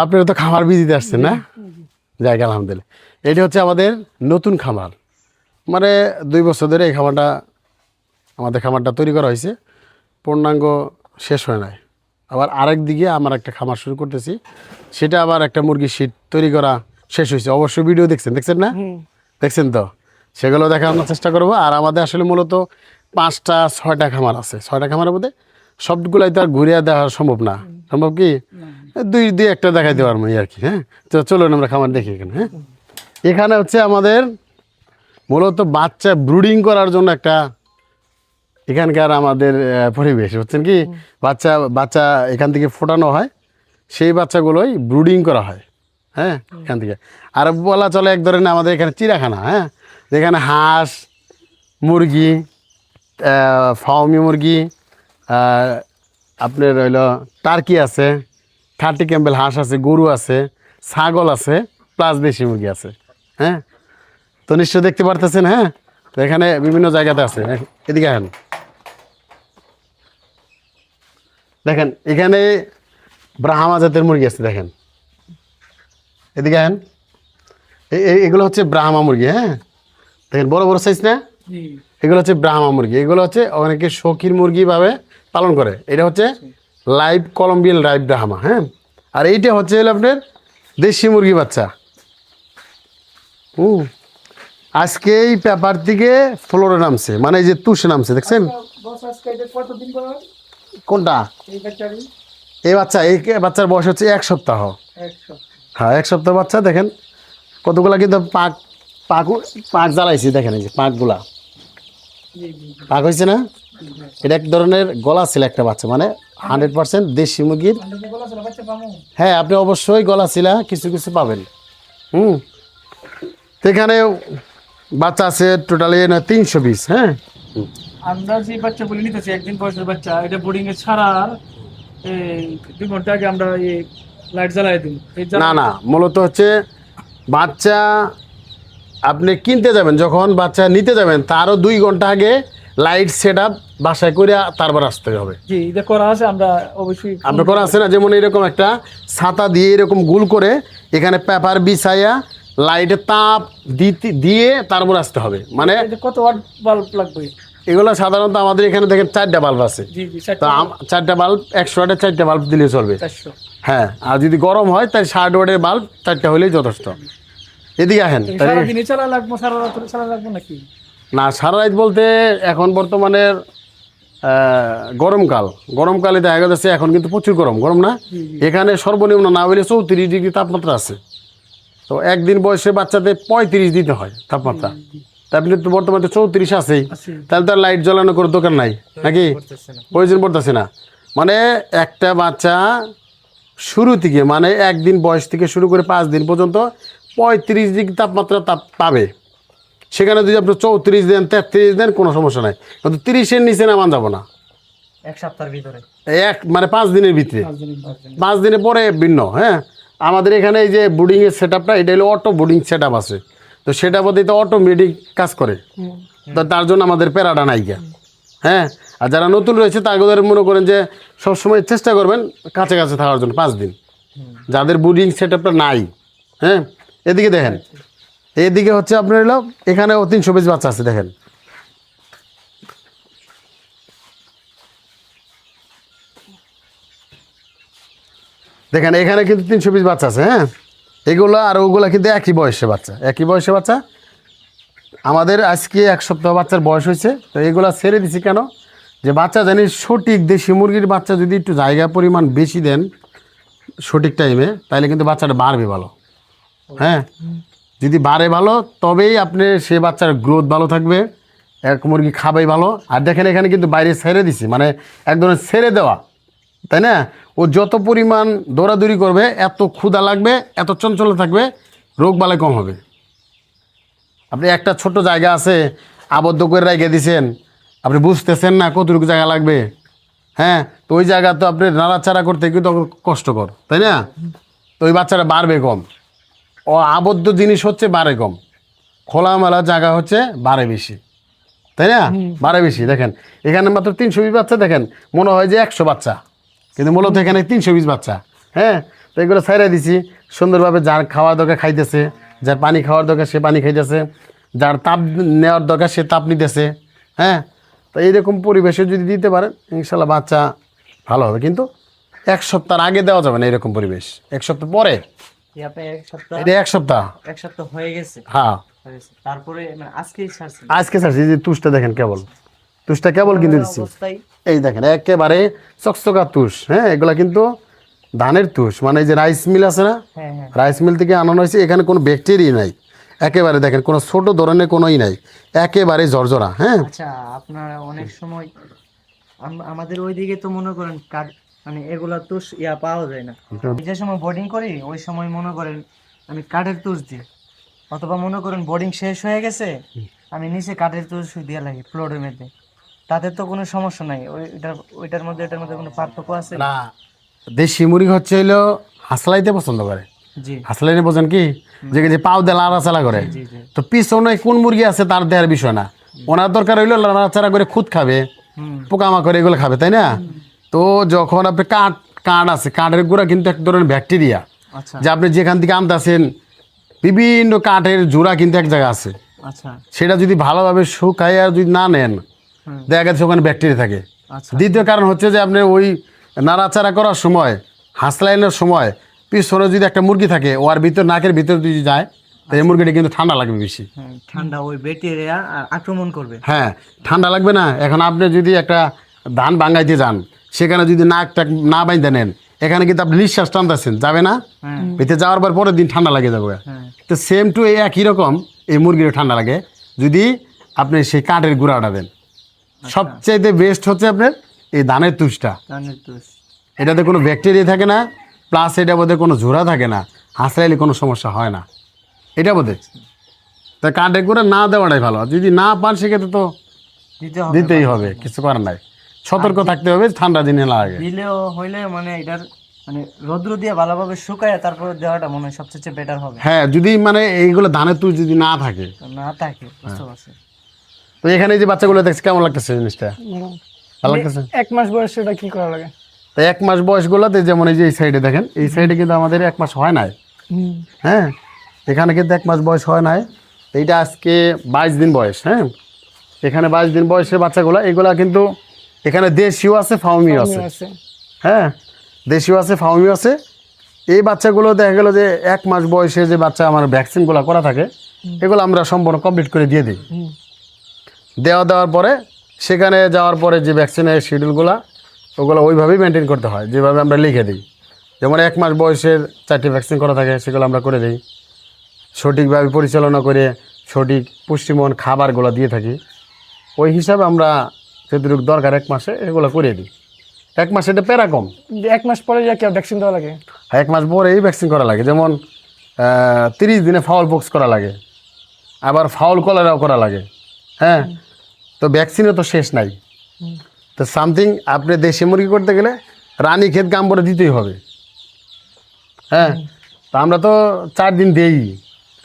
আপনারা তো খামার ভিজিতে আসছেন না? যাক আলহামদুলিল্লাহ। এটা হচ্ছে আমাদের নতুন খামার, মানে 2 বছর ধরে এই আমাদের খামারটা তৈরি করা হয়েছে, পূর্ণাঙ্গ শেষ হয় নাই। আবার আরেক দিকে আমার একটা খামার শুরু করতেছি, সেটা আবার একটা মুরগির শীট তৈরি করা শেষ হয়েছে। অবশ্যই ভিডিও দেখছেন না? দেখছেন তো, সেগুলো দেখানোর চেষ্টা করবো। আর আমাদের আসলে মূলত 5টা-6টা খামার আছে। 6টা খামারের মধ্যে সবগুলাই তো আর ঘুরিয়ে দেওয়া সম্ভব না। সম্ভব কি? দুই একটা দেখাইতে পারবো আর কি। হ্যাঁ, তো চলুন আমরা খামার দেখি এখানে। হ্যাঁ, এখানে হচ্ছে আমাদের মূলত বাচ্চা ব্রুডিং করার জন্য একটা এখানকার আমাদের পরিবেশ, বুঝছেন কি? বাচ্চা বাচ্চা এখান থেকে ফোটানো হয়, সেই বাচ্চাগুলোই ব্রুডিং করা হয়। হ্যাঁ, এখান থেকে। আর বলা চলে এক ধরনের আমাদের এখানে চিড়িয়াখানা। হ্যাঁ, যেখানে হাঁস, মুরগি, ফার্মি মুরগি, আপনার হইল টার্কি আছে, 30 ক্যাম্বেল হাঁস আছে, গরু আছে, ছাগল আছে, প্লাস দেশি মুরগি আছে। হ্যাঁ, তো নিশ্চয় দেখতে পারতেছেন। হ্যাঁ, তো এখানে বিভিন্ন জায়গাতে আছে। এদিকে আসেন, দেখেন এখানে ব্রাহ্মা জাতের মুরগি আছে। দেখেন এদিকে আসেন, এগুলো হচ্ছে ব্রাহ্মা মুরগি। হ্যাঁ, দেখেন বড় বড় সাইজ না? এগুলো হচ্ছে ব্রাহ্মা মুরগি। এগুলো হচ্ছে অনেকে শৌখিন মুরগি ভাবে পালন করে। এটা হচ্ছে লাইভ কলম্বিয়ান লাইভ ব্রাহ্মা। হ্যাঁ, আর এইটা হচ্ছে হলো আপনার দেশি মুরগি বাচ্চা। আজকে এই পেপার থেকে ফ্লোরে নামছে, মানে এই যে তুষে নামছে, দেখছেন? কোনটা? এই বাচ্চার বয়স হচ্ছে 1 সপ্তাহ। হ্যাঁ, 1 সপ্তাহ বাচ্চা। দেখেন কতগুলা কিন্তু পাক জ্বালাইছি। দেখেন এই যে পাকগুলা পাক হয়েছে না? এটা এক ধরনের গলা ছিল একটা বাচ্চা, মানে 100% দেশি মুরগির। হ্যাঁ, আপনি অবশ্যই গলা ছিলা কিছু কিছু পাবেন। এখানে বাচ্চা আছে টোটালি 320। হ্যাঁ, আমরা যে বাচ্চাগুলি নিতেছি একদিন বয়সের বাচ্চা, এটা বোর্ডিং এ ছাড়ার 2 ঘন্টা আগে আমরা এই লাইট জ্বালাই দিই। না, মূলত হচ্ছে বাচ্চা আপনি কিনতে যাবেন, যখন বাচ্চা নিতে যাবেন তারও 2 ঘন্টা আগে লাইট সেট আপ বাসায় করে তারপর আসতে হবে। জি, এটা করা আছে। আমরা অবশ্যই আপনার করা আছে না? যেমন এরকম একটা ছাতা দিয়ে এরকম গোল করে এখানে পেপার বিছাইয়া লাইটে তাপ দিয়ে তারপর আসতে হবে। মানে কত ওয়াট বাল্ব লাগবে? এগুলো সাধারণত আমাদের এখানে দেখেন 4টা বাল্ব আছে। তো 4টা বাল্ব 100 ওয়াটের 4টা বাল্ব দিলে চলবে। হ্যাঁ, আর যদি গরম হয় তাহলে 60 ওয়াটের বাল্ব 4টা হলেই যথেষ্ট। এদিকে আসেন। সারাদিনে চালা লাগবে, সারা রাত চালা লাগবে নাকি? না, সারা রাত বলতে এখন বর্তমানে গরমকালে দেখা যাচ্ছে এখন কিন্তু প্রচুর গরম না? এখানে সর্বনিম্ন না হলে 34 ডিগ্রি তাপমাত্রা আছে। তো একদিন বয়সে বাচ্চাদের 35 দিতে হয় তাপমাত্রা। তারপরে তো বর্তমানে 34 আছেই, তাহলে তার লাইট জ্বালানো করে দোকান নাই নাকি? প্রয়োজন পড়তেছে না। মানে একটা বাচ্চা শুরু থেকে, মানে একদিন বয়স থেকে শুরু করে 5 দিন পর্যন্ত 35 ডিগ্রি তাপমাত্রা পাবে। সেখানে যদি আপনি 34 দেন, 33 দেন, কোনো সমস্যা নাই। কিন্তু 30-এর নিচে নামান যাব না। 1 সপ্তাহের ভিতরে, মানে 5 দিনের ভিতরে। 5 দিনের পরে ভিন্ন। হ্যাঁ, আমাদের এখানে এই যে বোর্ডিংয়ের সেট আপটা, এটা হলো অটো বোর্ডিং সেট আপ আছে। তো সেটা বলতে তো অটোমেটিক কাজ করে, তো তার জন্য আমাদের প্যারাটা নাই গিয়া। হ্যাঁ, আর যারা নতুন রয়েছে তাদের মনে করেন যে সবসময় চেষ্টা করবেন কাছে থাকার জন্য 5 দিন, যাদের বোর্ডিং সেট আপটা নাই। হ্যাঁ, এদিকে দেখেন, এইদিকে হচ্ছে আপনার হলো এখানেও 320 বাচ্চা আছে। দেখেন এখানে কিন্তু 320 বাচ্চা আছে। হ্যাঁ, এগুলো আর ওগুলো কিন্তু একই বয়সে বাচ্চা। আমাদের আজকে 1 সপ্তাহ বাচ্চার বয়স হয়েছে। তো এগুলো ছেড়ে দিছি কেন? যে বাচ্চা জানি সঠিক দেশি মুরগির বাচ্চা যদি একটু জায়গা পরিমাণ বেশি দেন সঠিক টাইমে, তাহলে কিন্তু বাচ্চাটা বাড়বে ভালো। হ্যাঁ, যদি বাড়ে ভালো, তবেই আপনি সে বাচ্চার গ্রোথ ভালো থাকবে, এক মুরগি খাবেই ভালো। আর দেখেন এখানে কিন্তু বাইরে ছেড়ে দিছি, মানে এক ধরনের ছেড়ে দেওয়া, তাই না? ও যত পরিমাণ দৌড়াদৌড়ি করবে, এত ক্ষুধা লাগবে, এত চঞ্চল থাকবে, রোগ বালাই কম হবে। আপনি একটা ছোট জায়গা আছে আবদ্ধ করে রেখে দিয়েছেন, আপনি বুঝতেছেন না কতটুকু জায়গা লাগবে। হ্যাঁ, তো ওই জায়গা তো আপনি নাড়াচাড়া করতে কিন্তু কষ্টকর, তাই না? তো ওই বাচ্চাটা বাড়বে কম। ও আবদ্ধ জিনিস হচ্ছে বাড়ে কম, খোলামেলা জায়গা হচ্ছে বাড়ে বেশি, তাই না? বাড়ে বেশি। দেখেন এখানে মাত্র 320 বাচ্চা। দেখেন মনে হয় যে 100 বাচ্চা, কিন্তু মূলত এখানে 320 বাচ্চা। হ্যাঁ, তো এগুলো ছাইড়া দিছি সুন্দরভাবে, যার খাওয়ার দরকার খাইতেছে, যার পানি খাওয়ার দরকার সে পানি খাইতেছে, যার তাপ নেওয়ার দরকার সে তাপ নিতেছে। হ্যাঁ, তো এইরকম পরিবেশে যদি দিতে পারেন ইনশাল্লাহ বাচ্চা ভালো হবে। কিন্তু 1 সপ্তাহ আগে দেওয়া যাবে না এরকম পরিবেশ, 1 সপ্তাহ পরে। এটা 1 সপ্তাহ, 1 সপ্তাহ হয়ে গেছে। হ্যাঁ তারপরে মানে আজকেই ছাড়ছেন আজকে ছাড়ছি। যে তুষটা দেখেন, কেবল তুষটা কেবল কিন্তু দিচ্ছি, অবস্থায়? এই দেখেন একেবারে চকচকা তুষ। হ্যাঁ, এগুলা কিন্তু ধানের তুষ, মানে এই যে রাইস মিল আছে না, হ্যাঁ হ্যাঁ। রাইস মিল থেকে আনানো হয়েছে। এখানে কোনো ব্যাকটেরিয়া নাই, একেবারে দেখেন কোনো ছোট ধরনের কোনোই নাই, একেবারে ঝরঝরা। হ্যাঁ, আচ্ছা, আপনারা অনেক সময় আমাদের ওইদিকে তো মনে করেন কাঠ, মানে এগুলা তুষ পাওয়া যায় না। যে সময় বোর্ডিং করি ওই সময় মনে করেন আমি কাঠের তুষ দিই, অথবা মনে করেন বোর্ডিং শেষ হয়ে গেছে আমি নিচে কাঠের তুষ দিয়ে লাগি ফ্লোরের মধ্যে, তাতে তো কোনো সমস্যা নাই। ওইটার মধ্যে এটার মধ্যে কোনো পার্থক্য আছে? না, দেশি মুরগি হচ্ছে হইলো হাসলাইতে পছন্দ করে। জি হাসলাইনে বোঝেন কি, যে যে পাও দিয়ে লাড়াচাড়া করে, জি জি। তো পিছনে কোন মুরগি আছে তার দেওয়ার বিষয় না, ওনার দরকার হইলো লাড়াচাড়া করে খুদ খাবে, হুম পোকামাকড় এগুলো খাবে, তাই না? তো যখন আপনি কাঠ আছে, কাঠের গুঁড়া কিন্তু এক ধরনের ব্যাকটেরিয়া, আচ্ছা যে আপনি যেখান থেকে আনতেছেন বিভিন্ন কাঠের জোড়া কিন্তু এক জায়গায় আছে, আচ্ছা সেটা যদি ভালোভাবে শুকায় আর যদি না নেন হুম দেখা গেছে ওখানে ব্যাকটেরিয়া থাকে। আচ্ছা দ্বিতীয় কারণ হচ্ছে যে আপনি ওই নাড়াচাড়া করার সময়, হাঁসলাইনের সময় পিছনে যদি একটা মুরগি থাকে ওর ভিতর, নাকের ভিতর যদি যায়, তো এই মুরগিটা কিন্তু ঠান্ডা লাগবে বেশি। হ্যাঁ, ঠান্ডা ওই ব্যাকটেরিয়া আক্রমণ করবে। হ্যাঁ, ঠান্ডা লাগবে না। এখন আপনি যদি একটা ধান ভাঙাইতে যান, সেখানে যদি নাকটা না বাইন্ধে নেন, এখানে কিন্তু আপনি নিঃশ্বাস টানতেছেন, যাবে না? হ্যাঁ ভিতরে যাওয়ার পর পরের দিন ঠান্ডা লাগে যাবে। হ্যাঁ তো সেম টু এই একই রকম এই মুরগিরও ঠান্ডা লাগে যদি আপনি সেই কাঠের গুঁড়াটা দেন। সবচাইতে বেস্ট হচ্ছে আপনার এই ধানের তুষটা, কানের তুষ। এটাতে কোনো ব্যাকটেরিয়া থাকে না, প্লাস এটা বোধহয় কোনো ঝোড়া থাকে না, হাসলাইলে কোনো সমস্যা হয় না, এটা বোধহয়। তা কাঠের গুঁড়া না দেওয়াটাই ভালো। আর যদি না পান সেক্ষেত্রে তো দিতে হবে, দিতেই হবে, কিছু করার নাই। সতর্ক থাকতে হবে, ঠান্ডা দিনে না লাগে। দিলেও হইলে মানে এটার মানে রৌদ্র দিয়ে ভালোভাবে শুকায় তারপরে দেওয়াটা মনে হয় সবচেয়ে বেটার হবে। হ্যাঁ, যদি মানে এইগুলো ধানের তুষ যদি না থাকে। না থাকে, বুঝতে পারছি। তো এখানে এই যে বাচ্চাগুলো দেখছি, কেমন লাগতেছে জিনিসটা? ভালো লাগতেছে? 1 মাস বয়সে এটা কি করা লাগে? তো 1 মাস বয়সগুলোতে যেমন এই যে এই সাইডে দেখেন, এই সাইডে কিন্তু আমাদের 1 মাস হয় নাই। হ্যাঁ, এখানে কিন্তু 1 মাস বয়স হয় নাই। তো এইটা আজকে 22 দিন বয়স। হ্যাঁ, এখানে 22 দিন বয়সের বাচ্চাগুলো, এগুলা কিন্তু এখানে দেশিও আছে, ফাউমিও আছে। হ্যাঁ, দেশিও আছে, ফাউমিও আছে। এই বাচ্চাগুলো দেখা গেল যে 1 মাস বয়সে যে বাচ্চা আমার ভ্যাকসিনগুলো করা থাকে, এগুলো আমরা সম্পূর্ণ কমপ্লিট করে দিয়ে দিই। দেওয়ার পরে সেখানে যাওয়ার পরে যে ভ্যাকসিনের শিডিউলগুলো, ওগুলো ওইভাবেই মেনটেন করতে হয় যেভাবে আমরা লিখে দিই। যেমন 1 মাস বয়সের 4টি ভ্যাকসিন করা থাকে, সেগুলো আমরা করে দিই। সঠিকভাবে পরিচালনা করে সঠিক পুষ্টিমন খাবারগুলো দিয়ে থাকি। ওই হিসাবে আমরা যতটুকু দরকার 1 মাসে এগুলো করে দিই। 1 মাসে এটা প্যারা কম। 1 মাস পরে কি ভ্যাকসিন দেওয়া লাগে? 1 মাস পরেই ভ্যাকসিন করা লাগে। যেমন 30 দিনে ফাউল পক্স করা লাগে, আবার ফাউল কলেরাও করা লাগে। হ্যাঁ, তো ভ্যাকসিনও তো শেষ নাই। তো সামথিং আপনি দেশি মুরগি করতে গেলে রানী ক্ষেত গাম্বরে দিতেই হবে। হ্যাঁ, তো আমরা তো 4 দিন দেই,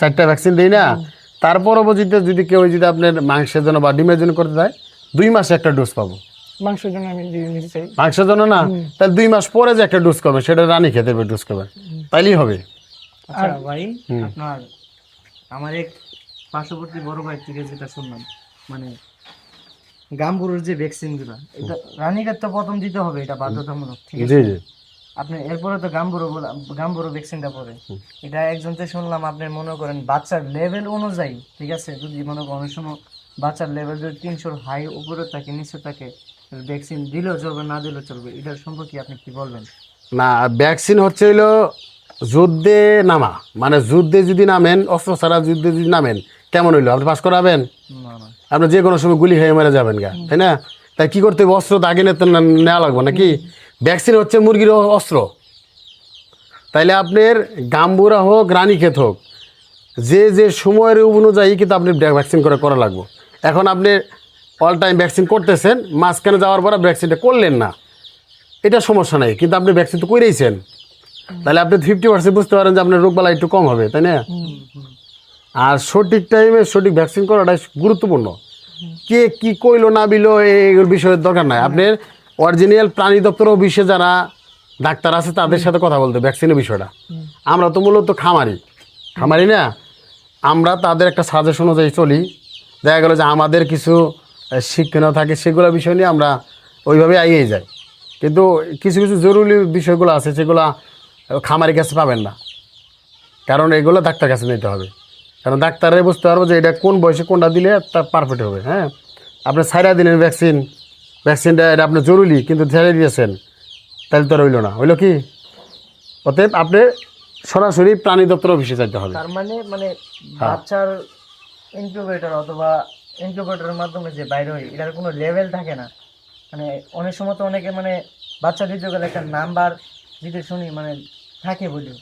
4টা ভ্যাকসিন দিই না। তার পরবর্তীতে যদি কেউ যদি আপনার মাংসের জন্য বা ডিমের জন্য করতে চায়, 2 মাসে একটা ডোজ পাবো। মাংসের জন্য আমি নিতে চাই। মাংসের জন্য না, তাহলে 2 মাস পরে যে একটা ডোজ করবে সেটা রানী খেতে ডোজ করবে, তাইলেই হবে। আচ্ছা ভাই, আপনার আমার এক পার্শ্ববর্তী বড় ভাই থেকে যেটা শুনলাম, মানে গাম্বুরুর যে ভ্যাকসিন গুলো, এটা রানীকে তো প্রথম দিতে হবে, এটা বাধ্যতামূলক, ঠিক আছে? জি জি। আপনি এরপরে তো গাম্বুরু ভ্যাকসিনটা পরে, এটা একজনতে শুনলাম আপনি মনে করেন বাচ্চার লেভেল অনুযায়ী, ঠিক আছে, যদি মনে করেন অনেক সময় বাচ্চার লেভেল যদি 300 হাই উপরে থাকে নিচে থাকে, ভ্যাকসিন দিলেও চলবে, না দিলেও চলবে, এটার সম্পর্কে আপনি কি বলবেন? না, ভ্যাকসিন হচ্ছে হইলো যুদ্ধে নামা, মানে যুদ্ধে যদি নামেন, অস্ত্র ছাড়া যুদ্ধে যদি নামেন, কেমন হইলো? আপনি পাস করাবেন? না না। আপনি যে কোনো সময় গুলি হয়ে মেরে যাবেন গা, তাই না? তাই কি করতে হবে? অস্ত্র তো আগে নেওয়া লাগবে নাকি? ভ্যাকসিন হচ্ছে মুরগির অস্ত্র। তাইলে আপনার গাম্বুরা হোক, রানীক্ষেত হোক, যে যে সময়ের অনুযায়ী কিন্তু আপনি ভ্যাকসিন করা লাগবে। এখন আপনি অল টাইম ভ্যাকসিন করতেছেন, মাঝখানে যাওয়ার পরে ভ্যাকসিনটা করলেন না, এটা সমস্যা নাই, কিন্তু আপনি ভ্যাকসিন তো করেইছেন। তাহলে আপনি 50% বুঝতে পারেন যে আপনার রোগবালা একটু কম হবে, তাই না? আর সঠিক টাইমে সঠিক ভ্যাকসিন করাটাই গুরুত্বপূর্ণ। কে কি কইলো না বিলো এই বিষয়ের দরকার নাই। আপনার অরিজিনাল প্রাণী দপ্তর অফিসে যারা ডাক্তার আছে তাদের সাথে কথা বলতে ভ্যাকসিনের বিষয়টা। আমরা তো মূলত খামারি না, আমরা তাদের একটা সাজেশন অনুযায়ী চলি। দেখা গেলো যে আমাদের কিছু শিক্ষণীয় থাকে, সেগুলো বিষয় নিয়ে আমরা ওইভাবে এগিয়ে যাই। কিন্তু কিছু কিছু জরুরি বিষয়গুলো আছে যেগুলো খামারের কাছে পাবেন না, কারণ এগুলো ডাক্তার কাছে নিতে হবে। কারণ ডাক্তারে বুঝতে পারবো যে এটা কোন বয়সে কোনটা দিলে তার পারফেক্ট হবে। হ্যাঁ, আপনি 4 দিনের ভ্যাকসিনটা এটা আপনার জরুরি, কিন্তু ছেড়ে দিয়েছেন, তাহলে তো রইল না, হইলো কি? অতএব আপনি সরাসরি প্রাণী দপ্তর অফিসে যেতে হবে। তার মানে বাচ্চার ইনকিউবেটর অথবা ইনকিউবেটরের মাধ্যমে যে বাইরে হয় এটার কোনো লেভেল থাকে না। মানে অনেক সময় তো অনেকে মানে বাচ্চা দিতে গেলে একটা নাম্বার দিতে শুনি, মানে থাকে বলি।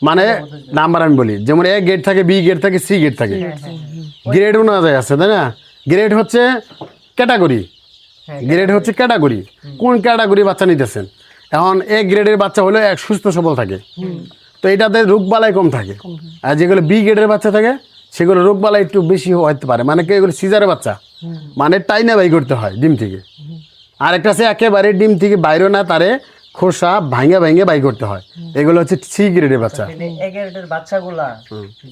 মানে নাম্বার আমি বলি, যেমন এ গেট থাকে, বি গেট থাকে, সি গেট থাকে, গ্রেড অনুযায়ী আছে, তাই না? গ্রেড হচ্ছে ক্যাটাগরি, গ্রেড হচ্ছে ক্যাটাগরি, কোন ক্যাটাগরি বাচ্চা নিতেছেন। এখন এ গ্রেডের বাচ্চা হলো এক সুস্থ সবল থাকে, তো এটাতে রোগবালাই কম থাকে। আর যেগুলো বি গ্রেডের বাচ্চা থাকে সেগুলো রোগবালাই একটু বেশি হতে পারে, মানে কি এগুলো সিজারের বাচ্চা, মানে টাইনা বাই করতে হয় ডিম থেকে। আর একটা আছে একেবারে ডিম থেকে বাইরে না, তারে খোসা ভাঙে ভাঙে বাই করতে হয়, এগুলো হচ্ছে সি গ্রেডের বাচ্চা। এ গ্রেডের বাচ্চাগুলা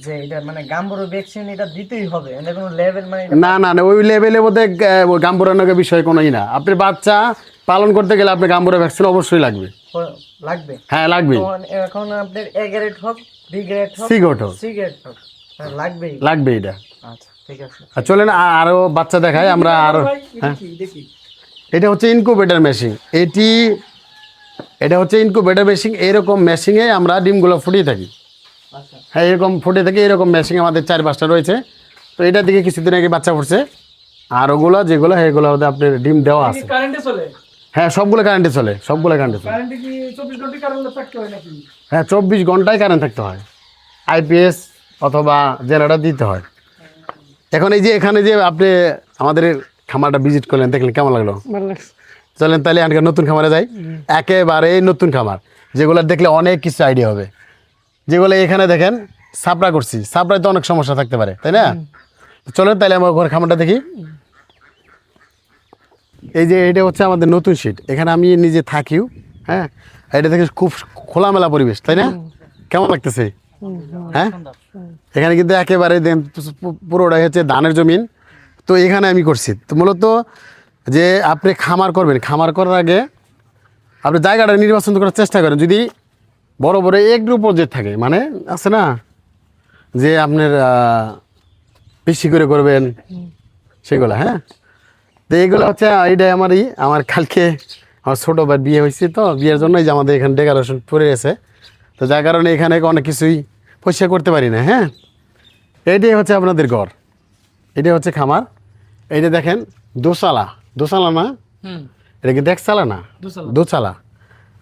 যে এটা মানে গাম্বুরো ভ্যাকসিন এটা দিতেই হবে, এর কোনো লেভেল মানে না না না, ওই লেভেলের মধ্যে গাম্বুরানোর বিষয় কোনোই না। আপনি বাচ্চা পালন করতে গেলে আপনি গাম্বুরা ভ্যাকসিন অবশ্যই লাগবে। লাগবে? হ্যাঁ লাগবে। এখন আপনার এ গ্রেড হোক, বি গ্রেড হোক, সি গ্রেড হোক, লাগবেই লাগবে এটা। আচ্ছা ঠিক আছে, আর চলেন আরো বাচ্চা দেখাই আমরা আরো। হ্যাঁ, দেখি এটা হচ্ছে ইনকিউবেটর মেশিন। এটা হচ্ছে ইনকিউবেটর মেশিন। এরকম মেশিনে আমরা ডিমগুলো ফুটিয়ে থাকি। আচ্ছা হ্যাঁ, এরকম ফুটিয়ে থাকি। এরকম মেশিন আমাদের 4-5টা রয়েছে। তো এটার দিকে কিছুদিন আগে বাচ্চা ফুটছে। আর ওগুলো যেগুলো এগুলো আপনার ডিম দেওয়া আছে। কারেন্টে চলে? হ্যাঁ, সবগুলো কারেন্টে চলে, সবগুলো কারেন্টে চলে। কারেন্টে কি 24 ঘন্টা কারেন্ট থাকতে হয় নাকি? হ্যাঁ, 24 ঘন্টায় কারেন্ট থাকতে হয়, আইপিএস অথবা জেনারেটর দিতে হয়। এখন এই যে এখানে যে আপনি আমাদের খামারটা ভিজিট করলেন, দেখলেন কেমন লাগলো? ভালো লাগছে। চলেন তাহলে আজকে নতুন খামারে যাই। একেবারে নতুন খামার, যেগুলো দেখলে অনেক কিছু আইডিয়া হবে। যেগুলো এখানে দেখেন সাপড়া করছি, সাপড়ায় তো অনেক সমস্যা থাকতে পারে, তাই না? চলেন তাহলে আমার ঘর খামারটা দেখি। এই যে এটা হচ্ছে আমাদের নতুন শীট, এখানে আমি নিজে থাকিও। হ্যাঁ, এটা দেখে খুব খোলামেলা পরিবেশ, তাই না? কেমন লাগতেছে? হ্যাঁ, এখানে কিন্তু একেবারে পুরোটাই হচ্ছে ধানের জমিন। তো এখানে আমি করছি। তো মূলত যে আপনি খামার করবেন, খামার করার আগে আপনি জায়গাটা নির্বাচন করার চেষ্টা করেন। যদি বড় বড় এগ্রো প্রজেক্ট থাকে, মানে আছে না যে আপনার বেশি করে করবেন সেগুলো। হ্যাঁ, তো এইগুলো হচ্ছে এইটাই আমার কালকে আমার ছোটো ভাই বিয়ে হয়েছে, তো বিয়ের জন্যই যে আমাদের এখানে ডেকোরেশন পড়ে গেছে। তো যার কারণে এখানে অনেক কিছুই পরিষ্কার করতে পারি না। হ্যাঁ, এইটাই হচ্ছে আপনাদের ঘর, এটাই হচ্ছে খামার। এইটা দেখেন দোচালা না, এটা কি দেখচালা না, দোচালা।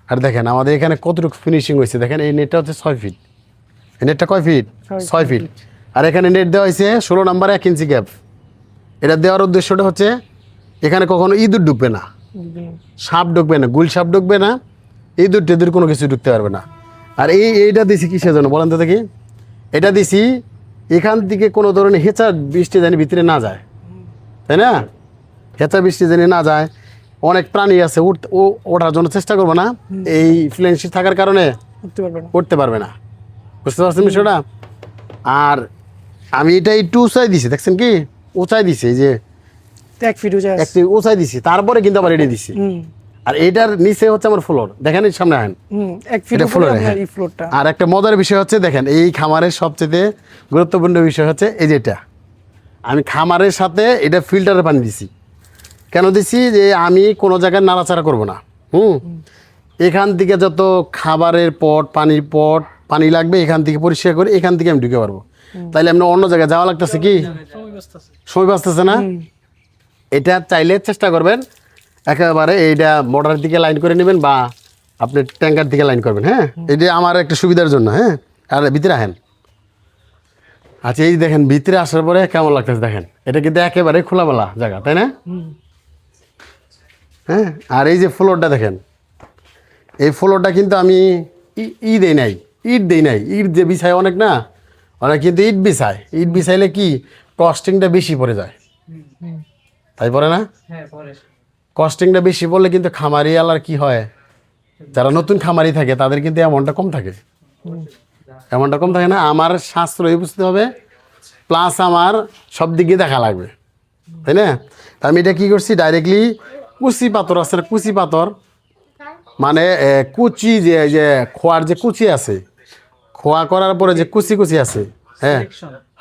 আর দেখেন আমাদের এখানে কতটুকু ফিনিশিং হয়েছে। দেখেন এই নেটটা হচ্ছে 6 ফিট। এই নেটটা কয় ফিট? 6 ফিট। আর এখানে নেট দেওয়া হয়েছে 16 নম্বরে 1 ইঞ্চি গ্যাপ। এটা দেওয়ার উদ্দেশ্যটা হচ্ছে এখানে কখনো ইঁদুর ঢুকবে না, সাপ ঢুকবে না, গুল সাপ ঢুকবে না, ইঁদুর টেদুর কোনো কিছু ঢুকতে পারবে না। আর এইটা দিছি কিসের জন্য বলেন তো দেখি? এটা দিছি এখান থেকে কোনো ধরনের হেঁচা বৃষ্টি জানি ভিতরে না যায়, তাই না? হেঁচা বৃষ্টি জানি না যায়। অনেক প্রাণী আছে ওঠার জন্য চেষ্টা করবো না, এই ফ্লেন্সি থাকার কারণে উঠতে পারবে না। বুঝতে পারছেন বিষয়টা? আর আমি এটা একটু উঁচাই দিছি, দেখছেন কি উঁচাই দিছি, এই যে 1 ফিট একটু উঁচাই দিছি, তারপরে কিন্তু আবার এটি দিছি। আর এইটার নিচে হচ্ছে আমার ফ্লোর, দেখেন এই সামনে আহেন, 1 ফিট এটা ফ্লোরে। এই ফ্লোরটা। আর একটা মজার বিষয় হচ্ছে দেখেন এই খামারের সবচেয়ে গুরুত্বপূর্ণ বিষয় হচ্ছে এই যেটা আমি খামারের সাথে এটা ফিল্টারের পানি দিছি। কেন দিছি? যে আমি কোনো জায়গায় নাড়াচাড়া করব না। এখান থেকে যত খাবারের পট, পানির পট, পানি লাগবে এখান থেকে পরিষ্কার করে এখান থেকে আমি ঢুকে পারবো। তাইলে আপনি অন্য জায়গায় যাওয়া লাগতেছে কি? সময় বাঁচতেছে না? এটা চাইলে চেষ্টা করবেন একেবারে এইটা মোটরের দিকে লাইন করে নেবেন বা আপনি ট্যাঙ্কার দিকে লাইন করবেন। হ্যাঁ, এটা আমার একটা সুবিধার জন্য। হ্যাঁ, আর ভিতরে আসেন। আচ্ছা, এই দেখেন ভিতরে আসার পরে কেমন লাগতেছে দেখেন। এটা কিন্তু একেবারে খোলামেলা জায়গা, তাই না? হ্যাঁ, আর এই যে ফ্লোরটা দেখেন, এই ফ্লোরটা কিন্তু আমি ইট দেই নাই। ইট যে বিছায় অনেক না, অনেক কিন্তু ইট বিছায়। ইট বিছাইলে কি কস্টিংটা বেশি পড়ে যায়, তাই পড়ে না? হ্যাঁ পরে কস্টিংটা বেশি পড়লে কিন্তু খামারি আলার কি হয়, যারা নতুন খামারি থাকে তাদের কিন্তু অ্যামাউন্টটা কম থাকে, অ্যামাউন্টটা কম থাকে না। আমার সাশ্রয়ী বুঝতে হবে, প্লাস আমার সব দিকে দেখা লাগবে, তাই না? তা আমি এটা কী করছি, ডাইরেক্টলি কুচি পাথর আছে না, কুচি পাথর মানে কুচি যে খোয়ার যে কুচি আছে, খোয়া করার পরে যে কুচি কুচি আছে, হ্যাঁ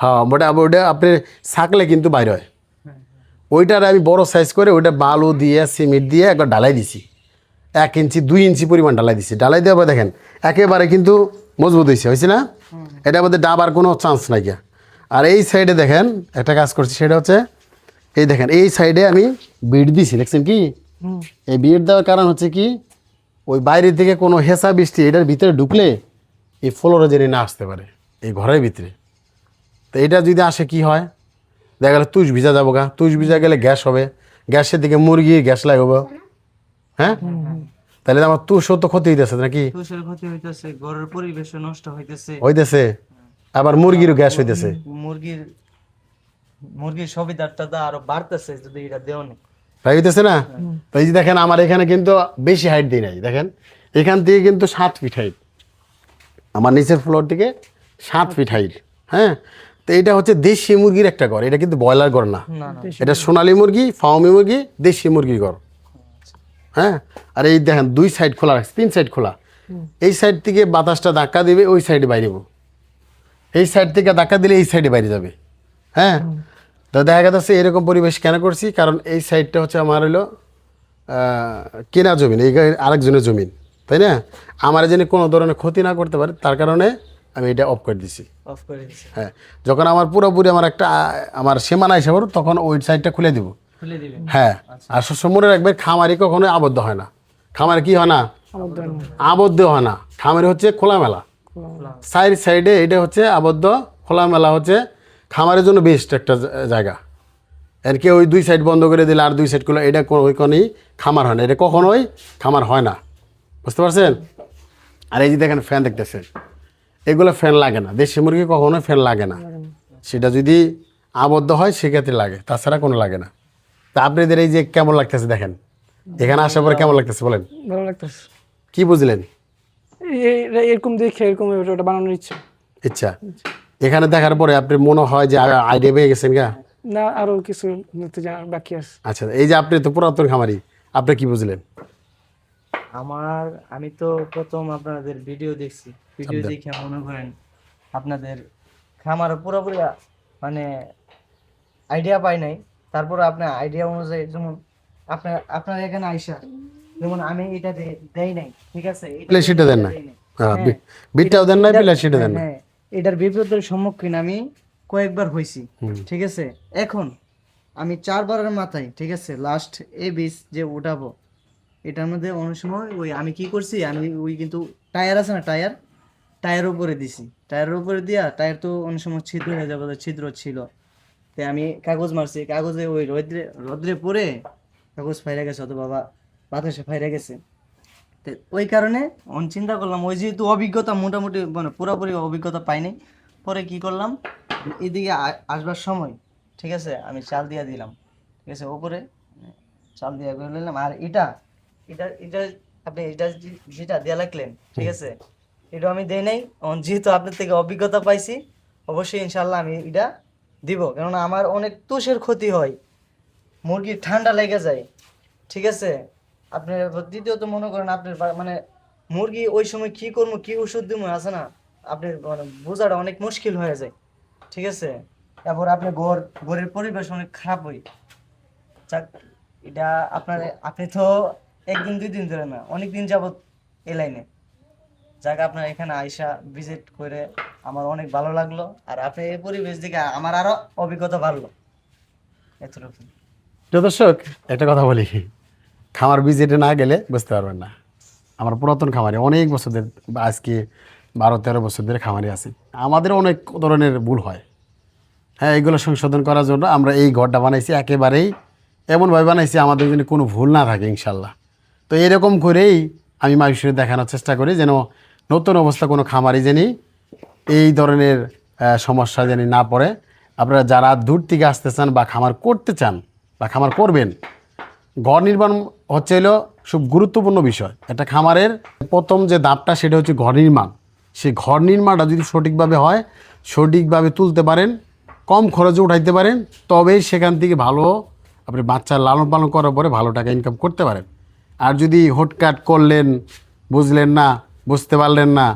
হ্যাঁ, ওটা আপনি ছাকলে কিন্তু বাইর হয়। ওইটার আমি বড় সাইজ করে ওইটা বালু দিয়ে সিমেন্ট দিয়ে একবার ঢালাই দিছি, 1 ইঞ্চি 2 ইঞ্চি পরিমাণ ঢালাই দিছি। ঢালাই দেওয়ার পর দেখেন একেবারে কিন্তু মজবুত হয়েছে না? এটার মধ্যে ডাবার কোনো চান্স নাই গিয়া। আর এই সাইডে দেখেন একটা কাজ করছি, সেটা হচ্ছে এই দেখেন এই সাইডে আমি বিট দিছি, দেখছেন কি? এই বিট দেওয়ার কারণ হচ্ছে কি, ওই বাইরে থেকে কোনো হেসা বৃষ্টি এটার ভিতরে ঢুকলে এই ফ্লোরে জেনে না আসতে পারে এই ঘরের ভিতরে। তো এটা যদি আসে কি হয়, দেখা গেলে তুষ ভিজা যাবো গা, তুষ ভিজা গেলে গ্যাস হবে, গ্যাসের দিকে মুরগি গ্যাস লাগবে, হ্যাঁ? তাহলে আমার তুষও তো ক্ষতি হইতেছে নাকি? তুষের ক্ষতি হইতেছে, ঘরের পরিবেশ নষ্ট হইতেছে, আবার মুরগিরও গ্যাস হইতেছে, মুরগির মুরগির সুবিধাটা আরো বাড়তেছে যদি এটা দেওয়া নেই, তাই হইতেছে না? তো এই যে দেখেন আমার এখানে কিন্তু বেশি হাইট দিই নাই, দেখেন এখান থেকে কিন্তু 7 ফিট হাইট, আমার নিচের ফ্লোর থেকে 7 ফিট হাইট, হ্যাঁ? তো এটা হচ্ছে দেশি মুরগির একটা ঘর, এটা কিন্তু ব্রয়লার ঘর না, এটা সোনালী মুরগি, ফার্মি মুরগি, দেশি মুরগির ঘর, হ্যাঁ? আর এই দেখেন 2 সাইড খোলা রাখছে, 3 সাইড খোলা, এই সাইড থেকে বাতাসটা ধাক্কা দিবে ওই সাইডে বাইরে যাবো, এই সাইড থেকে ধাক্কা দিলে এই সাইডে বাইরে যাবে, হ্যাঁ? তো দেখা যাচ্ছে এরকম পরিবেশ কেন করছি, কারণ এই সাইডটা হচ্ছে আমার হলো কেনা জমিন, এই আরেকজনের জমিন, তাই না? আমার যেন কোনো ধরনের ক্ষতি না করতে পারে তার কারণে আমি এটা অফ করে দিছি। অফ করে দিছে, হ্যাঁ, যখন আমার পুরোপুরি আমার একটা আমার সীমানা হিসাবে তখন ওই সাইডটা খুলে দিব, খুলে দিবেন। হ্যাঁ। আর সবসময় রাখবেন খামারি কখনোই আবদ্ধ হয় না, খামারে কি হয় না, আবদ্ধ হয় না, খামারি হচ্ছে খোলামেলা, সাইডে এটা হচ্ছে আবদ্ধ, খোলামেলা হচ্ছে খামারের জন্য বেস্ট একটা জায়গা। আর কি ওই 2 সাইড বন্ধ করে দিলে আর 2 সাইড খুলে, এটা কোনোই খামার হয় না, এটা কখনোই খামার হয় না, বুঝতে পারছেন? আর এই যে দেখেন ফ্যান দেখতেছেন, এগুলো ফ্যান লাগে না, দেশি মুরগি কখনোই ফ্যান লাগে না, সেটা যদি আবদ্ধ হয় সেক্ষেত্রে লাগে, তাছাড়া কোনো লাগে না। তা আপনাদের এই যে কেমন লাগতেছে দেখেন, এখানে আসার পরে কেমন লাগতেছে বলেন, ভালো লাগতেছে। কি বুঝলেন? এরকম দেখে এরকম ওটা বানানোর ইচ্ছা। ইচ্ছা এখানে দেখার পরে আপনার মনে হয় যে আইডিয়া পেয়ে গেছেন গা? না, আরো কিছু জানার বাকি আছে। আচ্ছা, এই যে আপনি তো পুরাতন খামারি, আপনি কি বুঝলেন? আমি তো প্রথম আপনাদের ভিডিও দেখছি, ভিডিও দেখে মনে করেন আপনাদের খামার পুরোপুরি মানে আইডিয়া পাই নাই, তারপর আপনার আইডিয়া অনুযায়ী যেমন আপনার এখানে আইসা যেমন আমি এটা দেই নাই, ঠিক আছে, প্লেস শিটে দেন না, হ্যাঁ, বিটটাও দেন না, প্লেস শিটে দেন না। হ্যাঁ, এটার বিপদের সম্মুখীন আমি কয়েকবার হয়েছি, ঠিক আছে। এখন আমি 4 বারের মাথায়, ঠিক আছে, লাস্ট এই বীজ যে উঠাবো এটার মধ্যে অনেক সময় ওই আমি কি করছি, আমি ওই কিন্তু টায়ার আছে না, টায়ার উপরে দিছি, টায়ারের উপরে দিয়া টায়ার তো অনেক সময় ছিদ্র হয়ে যাবে, ছিদ্র ছিল, তাই আমি কাগজ মারছি, কাগজে ওই রোদ্রে পরে কাগজ ফাইরা গেছে, অথবা বাতাসে ফাইরা গেছে। তো ওই কারণে চিন্তা করলাম, ওই যেহেতু অভিজ্ঞতা মোটামুটি মানে পুরোপুরি অভিজ্ঞতা পাইনি, পরে কি করলাম, এদিকে আসবার সময়, ঠিক আছে, আমি চাল দিয়ে দিলাম, ঠিক আছে, ওপরে চাল দিয়ে নিলাম। আর এটা আপনি যেটা দেয়া লাগলেন, ঠিক আছে, এটা আমি দেই নাই, যেহেতু আপনার থেকে অভিজ্ঞতা পাইছি, অবশ্যই ইনশাল্লাহ আমি এটা দিব, কেননা আমার অনেক তুষের ক্ষতি হয়, মুরগির ঠান্ডা লেগে যায়, ঠিক আছে। আপনি দ্বিতীয়ত মনে করেন আপনার মানে মুরগি ওই সময় কি করবো, কি ওষুধ দিব আছে না, আপনার মানে বোঝাটা অনেক মুশকিল হয়ে যায়, ঠিক আছে। তারপর আপনার ঘরের পরিবেশ অনেক খারাপ হয়। যাক, এটা আপনি তো 1 দিন 2 দিন ধরে না, অনেক দিন যাবত এই লাইনে, যাক আপনার এখানে আইসা ভিজিট করে আমার অনেক ভালো লাগলো, আর আপনি এই পরিবেশ দেখে আমার আরো অভিজ্ঞতা বাড়লো, এতটুকু। তো দর্শক একটা কথা বলি, খামার ভিজিটে না গেলে বুঝতে পারবেন না। আমার পুরাতন খামারে অনেক বছর ধরে, আজকে 12-13 বছর ধরে খামারে আছি, আমাদের অনেক ধরনের ভুল হয়, হ্যাঁ, এইগুলো সংশোধন করার জন্য আমরা এই ঘরটা বানাইছি, একেবারেই এমনভাবে বানাইছি আমাদের জন্য কোনো ভুল না থাকে ইনশাল্লাহ। তো এরকম করেই আমি মানুষের দেখানোর চেষ্টা করি, যেন নতুন অবস্থা কোনো খামারি জানি এই ধরনের সমস্যা জানি না পড়ে। আপনারা যারা দূর থেকে আসতে চান বা খামার করতে চান বা খামার করবেন, ঘর নির্মাণ হচ্ছে হলো খুব গুরুত্বপূর্ণ বিষয়। একটা খামারের প্রথম যে ধাপটা সেটা হচ্ছে ঘর নির্মাণ। সেই ঘর নির্মাণটা যদি সঠিকভাবে হয়, সঠিকভাবে তুলতে পারেন, কম খরচে উঠাইতে পারেন, তবেই সেখান থেকে ভালো আপনি বাচ্চার লালন পালন করার পরে ভালো টাকা ইনকাম করতে পারেন। আর যদি হুটকাট করলেন, বুঝলেন না, বুঝতে পারলেন না,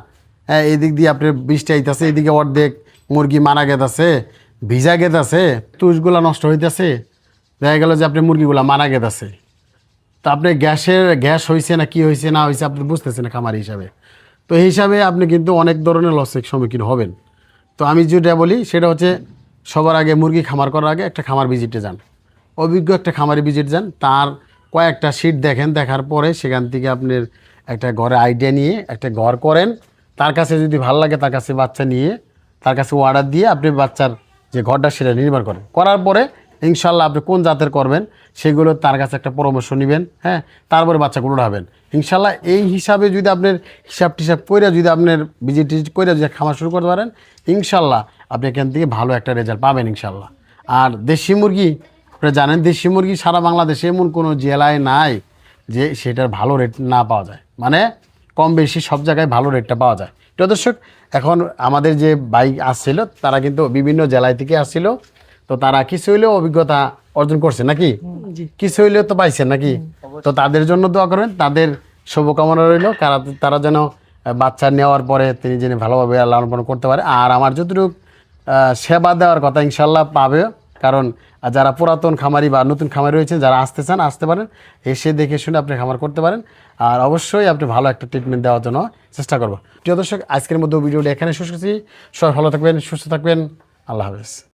হ্যাঁ এদিক দিয়ে আপনি বৃষ্টি আইতেছে, এদিকে অর্ধেক মুরগি মারা গেছে, ভিজা গেছে, তুষগুলা নষ্ট হইতেছে, দেখা গেল যে আপনি মুরগিগুলা মারা গেছে, তো আপনি গ্যাস হয়েছে না কি হয়েছে না হয়েছে আপনি বুঝতেছেন না খামার হিসাবে। তো এই হিসাবে আপনি কিন্তু অনেক ধরনের লসের সম্মুখীন হবেন। তো আমি যেটা বলি সেটা হচ্ছে সবার আগে মুরগি খামার করার আগে একটা খামার ভিজিটে যান, অভিজ্ঞ একটা খামারে ভিজিট যান, তার কয়েকটা সিট দেখেন, দেখার পরে সেখান থেকে আপনার একটা ঘরে আইডিয়া নিয়ে একটা ঘর করেন। তার কাছে যদি ভালো লাগে তার কাছে বাচ্চা নিয়ে তার কাছে অর্ডার দিয়ে আপনি বাচ্চার যে ঘরটা সেটা নির্মাণ করেন। করার পরে ইনশাল্লাহ আপনি কোন জাতের করবেন সেগুলো তার কাছে একটা পরামর্শ নেবেন, হ্যাঁ, তারপরে বাচ্চাগুলো উঠাবেন ইনশাল্লাহ। এই হিসাবে যদি আপনার হিসাব টিসাব করে যদি আপনার ভিজিট টিজিট করে যদি খামার শুরু করতে পারেন ইনশাল্লাহ আপনি এখান থেকে ভালো একটা রেজাল্ট পাবেন ইনশাল্লাহ। আর দেশি মুরগি আপনারা জানেন, দেশি মুরগি সারা বাংলাদেশে এমন কোনো জেলায় নাই যে সেটার ভালো রেট না পাওয়া যায়, মানে কম বেশি সব জায়গায় ভালো রেটটা পাওয়া যায়। তো দর্শক, এখন আমাদের যে বাইক আসছিল তারা কিন্তু বিভিন্ন জেলায় থেকে আসছিল, তো তারা কিছু হইলেও অভিজ্ঞতা অর্জন করছে নাকি, কিছু হইলেও তো পাইছেন নাকি। তো তাদের জন্য দোয়া করবেন, তাদের শুভকামনা রইল, তারা যেন বাচ্চা নেওয়ার পরে তিনি যেন ভালোভাবে লালন পালন করতে পারে। আর আমার যতটুকু সেবা দেওয়ার কথা ইনশাল্লাহ পাবে, কারণ যারা পুরাতন খামারি বা নতুন খামারি রয়েছেন যারা আসতে চান আসতে পারেন, এসে দেখে শুনে আপনি খামার করতে পারেন। আর অবশ্যই আপনি ভালো একটা ট্রিটমেন্ট দেওয়ার জন্য চেষ্টা করবো। প্রিয় দর্শক, আজকের মধ্যে ভিডিওটা এখানে শেষ করছি। সবাই ভালো থাকবেন, সুস্থ থাকবেন, আল্লাহ হাফেজ।